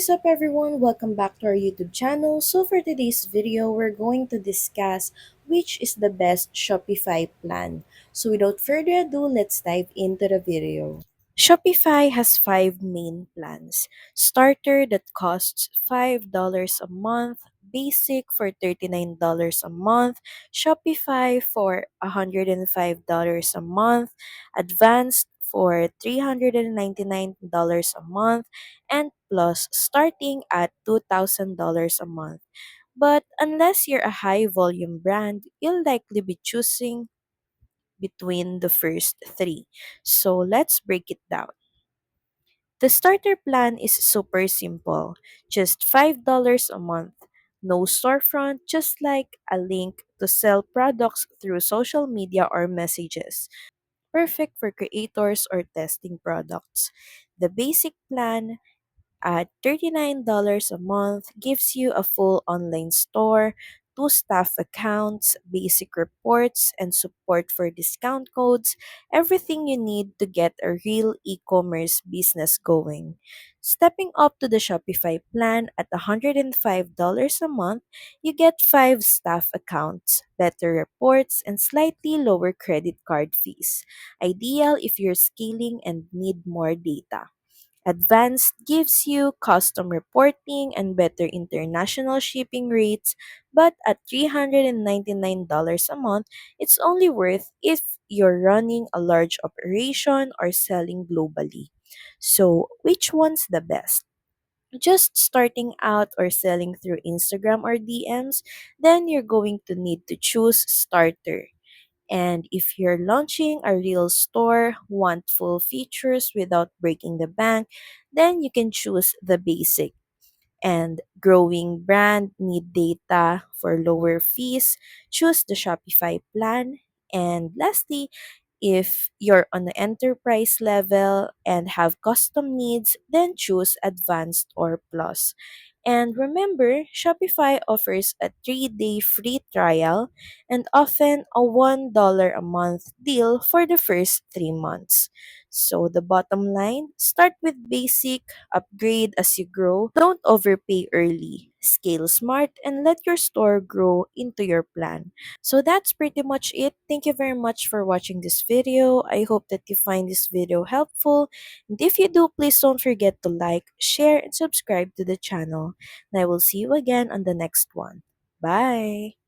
is up everyone? Welcome back to our YouTube channel. So for today's video, we're going to discuss which is the best Shopify plan. So without further ado, let's dive into the video. Shopify has five main plans. Starter that costs $5 a month, Basic for $39 a month, Shopify for $105 a month, Advanced for $399 a month, and Plus starting at $2,000 a month. But unless you're a high volume brand, you'll likely be choosing between the first three. So let's break it down. The starter plan is super simple, just $5 a month. No storefront, just like a link to sell products through social media or messages. Perfect for creators or testing products. The basic plan at $39 a month gives you a full online store, two staff accounts, basic reports, and support for discount codes, everything you need to get a real e-commerce business going. Stepping up to the Shopify plan at $105 a month, you get five staff accounts, better reports, and slightly lower credit card fees. Ideal if you're scaling and need more data. Advanced gives you custom reporting and better international shipping rates, but at $399 a month, it's only worth if you're running a large operation or selling globally. So, which one's the best? Just starting out or selling through Instagram or DMs, then you're going to need to choose Starter. And if you're launching a real store, want full features without breaking the bank, then you can choose the basic. And growing brand need data for lower fees, choose the Shopify plan. And lastly, if you're on the enterprise level and have custom needs, then choose advanced or plus. And remember, Shopify offers a 3-day free trial and often a $1 a month deal for the first 3 months. So, the bottom line, start with basic, upgrade as you grow, don't overpay early, scale smart, and let your store grow into your plan. So that's pretty much it. Thank you very much for watching this video. I hope that you find this video helpful. And if you do, please don't forget to like, share, and subscribe to the channel. And I will see you again on the next one. Bye!